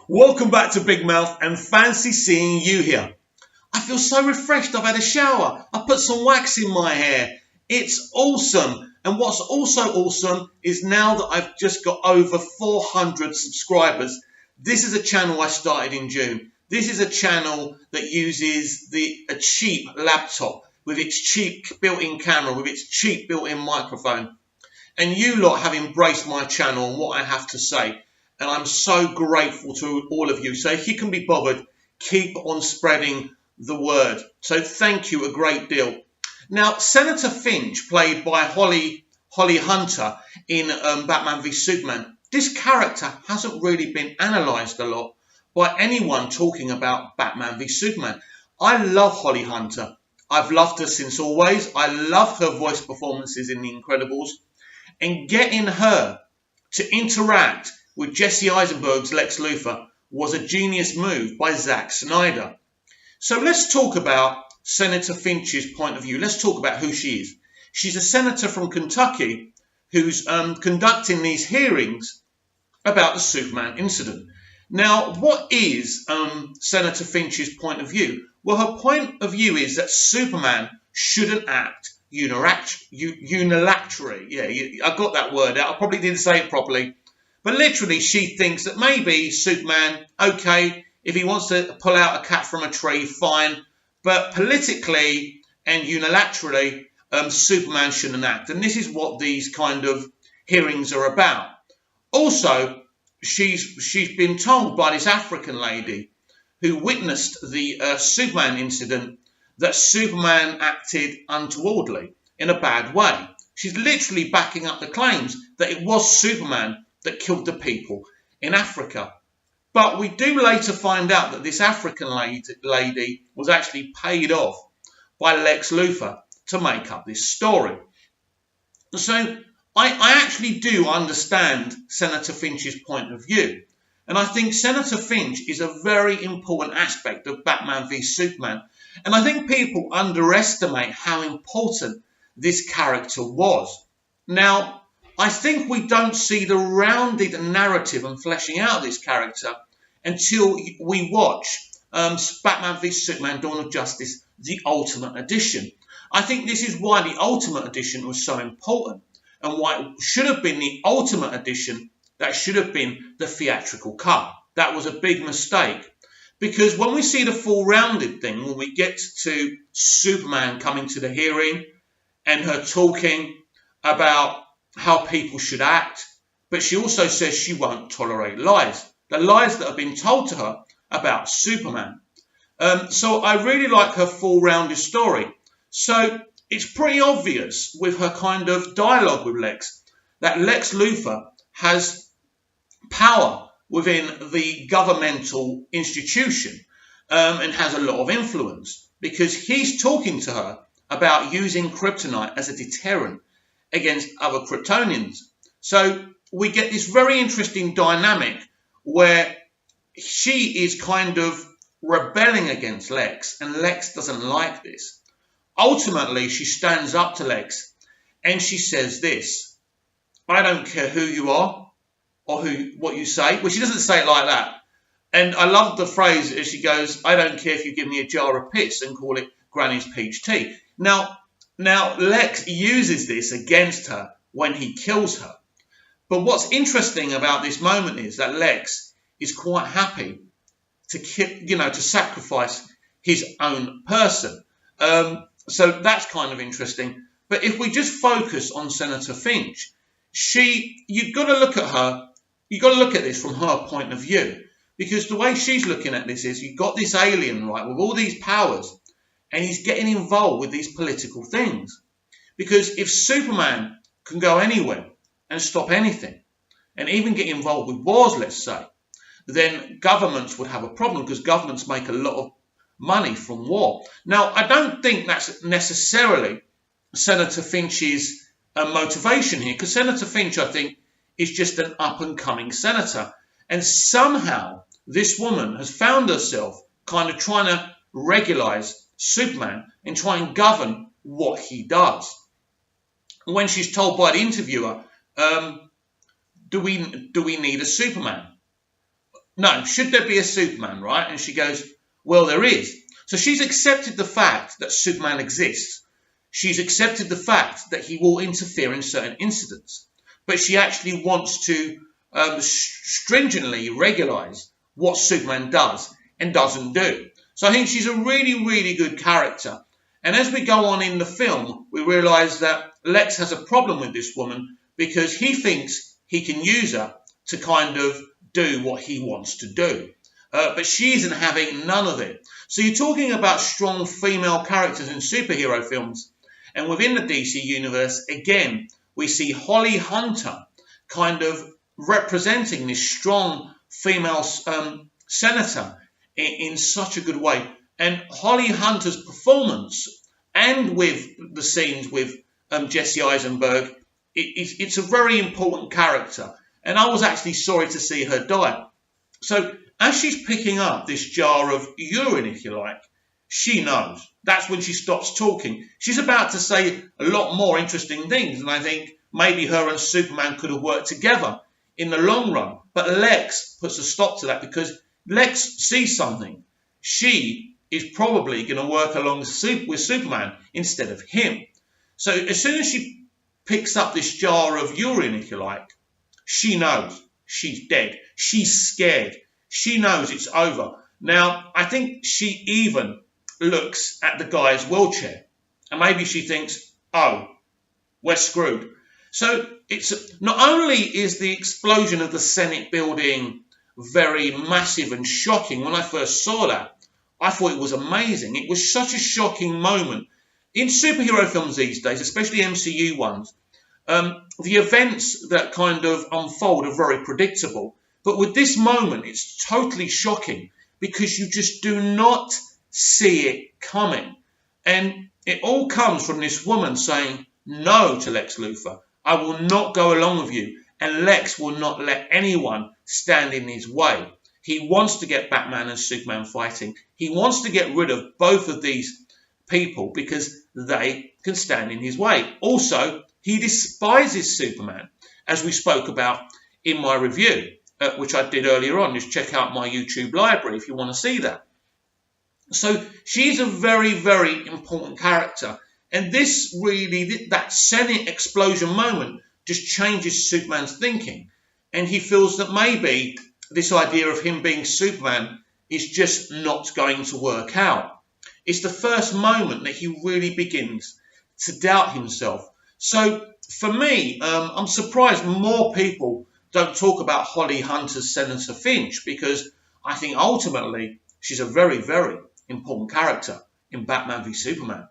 Welcome back to Big Mouth and fancy seeing you here. I feel so refreshed. I've had a shower. I put some wax in my hair. It's awesome. And what's also awesome is now that I've just got over 400 subscribers. This is a channel I started in June. This is a channel that uses a cheap laptop with its cheap built-in camera, with its cheap built-in microphone. And you lot have embraced my channel and what I have to say. And I'm so grateful to all of you. So if you can be bothered, keep on spreading the word. So thank you a great deal. Now, Senator Finch, played by Holly Hunter in Batman v Superman, this character hasn't really been analysed a lot by anyone talking about Batman v Superman. I love Holly Hunter. I've loved her since always. I love her voice performances in The Incredibles. And getting her to interact with Jesse Eisenberg's Lex Luthor was a genius move by Zack Snyder. So let's talk about Senator Finch's point of view. Let's talk about who she is. She's a senator from Kentucky who's conducting these hearings about the Superman incident. Now, what is Senator Finch's point of view? Well, her point of view is that Superman shouldn't act unilaterally. Yeah, I got that word out. I probably didn't say it properly. But literally, she thinks that maybe Superman, okay, if he wants to pull out a cat from a tree, fine. But politically and unilaterally, Superman shouldn't act. And this is what these kind of hearings are about. Also, she's been told by this African lady who witnessed the Superman incident that Superman acted untowardly in a bad way. She's literally backing up the claims that it was Superman that killed the people in Africa. But we do later find out that this African lady was actually paid off by Lex Luthor to make up this story. So I actually do understand Senator Finch's point of view. And I think Senator Finch is a very important aspect of Batman v Superman. And I think people underestimate how important this character was. Now, I think we don't see the rounded narrative and fleshing out of this character until we watch Batman v Superman Dawn of Justice, the Ultimate Edition. I think this is why the Ultimate Edition was so important and why it should have been the Ultimate Edition that should have been the theatrical cut. That was a big mistake. Because when we see the full rounded thing, when we get to Superman coming to the hearing and her talking about how people should act, but she also says she won't tolerate lies. The lies that have been told to her about Superman. So I really like her full rounded story. So it's pretty obvious with her kind of dialogue with Lex that Lex Luthor has power within the governmental institution and has a lot of influence because he's talking to her about using kryptonite as a deterrent against other Kryptonians. So we get this very interesting dynamic where she is kind of rebelling against Lex and Lex doesn't like this. Ultimately, she stands up to Lex and she says this: I don't care who you are or what you say. Well, she doesn't say it like that. And I love the phrase as she goes, I don't care if you give me a jar of piss and call it Granny's peach tea. Now Lex uses this against her when he kills her. But what's interesting about this moment is that Lex is quite happy to sacrifice his own person. So that's kind of interesting. But if we just focus on Senator Finch, you've got to look at her. You've got to look at this from her point of view, because the way she's looking at this is you've got this alien, right, with all these powers, and he's getting involved with these political things. Because if Superman can go anywhere and stop anything, and even get involved with wars, let's say, then governments would have a problem because governments make a lot of money from war. Now, I don't think that's necessarily Senator Finch's motivation here, because Senator Finch, I think, is just an up-and-coming senator. And somehow this woman has found herself kind of trying to regularize Superman and try and govern what he does. When she's told by the interviewer, do we need a Superman? no, should there be a Superman, right? And she goes, well, there is. So she's accepted the fact that Superman exists. She's accepted the fact that he will interfere in certain incidents. But she actually wants to stringently regularize what Superman does and doesn't do. So I think she's a really, really good character. And as we go on in the film, we realise that Lex has a problem with this woman because he thinks he can use her to kind of do what he wants to do. But she isn't having none of it. So you're talking about strong female characters in superhero films. And within the DC universe, again, we see Holly Hunter kind of representing this strong female senator in such a good way. And Holly Hunter's performance, and with the scenes with Jesse Eisenberg, it's a very important character. And I was actually sorry to see her die. So as she's picking up this jar of urine, if you like, she knows. That's when she stops talking. She's about to say a lot more interesting things, and I think maybe her and Superman could have worked together in the long run. But Lex puts a stop to that because Lex sees something. She is probably going to work along with Superman instead of him. So as soon as she picks up this jar of urine, if you like, she knows she's dead. She's scared. She knows it's over. Now, I think she even looks at the guy's wheelchair and maybe she thinks, oh, we're screwed. So it's not only is the explosion of the Senate building very massive and shocking. When I first saw that, I thought it was amazing. It was such a shocking moment. In superhero films these days, especially MCU ones, the events that kind of unfold are very predictable. But with this moment, it's totally shocking because you just do not see it coming. And it all comes from this woman saying no to Lex Luthor. I will not go along with you. And Lex will not let anyone stand in his way. He wants to get Batman and Superman fighting. He wants to get rid of both of these people because they can stand in his way. Also, he despises Superman, as we spoke about in my review, which I did earlier on. Just check out my YouTube library if you want to see that. So she's a very, very important character. And this really, that Senate explosion moment just changes Superman's thinking. And he feels that maybe this idea of him being Superman is just not going to work out. It's the first moment that he really begins to doubt himself. So for me, I'm surprised more people don't talk about Holly Hunter's Senator Finch, because I think ultimately she's a very, very important character in Batman v Superman.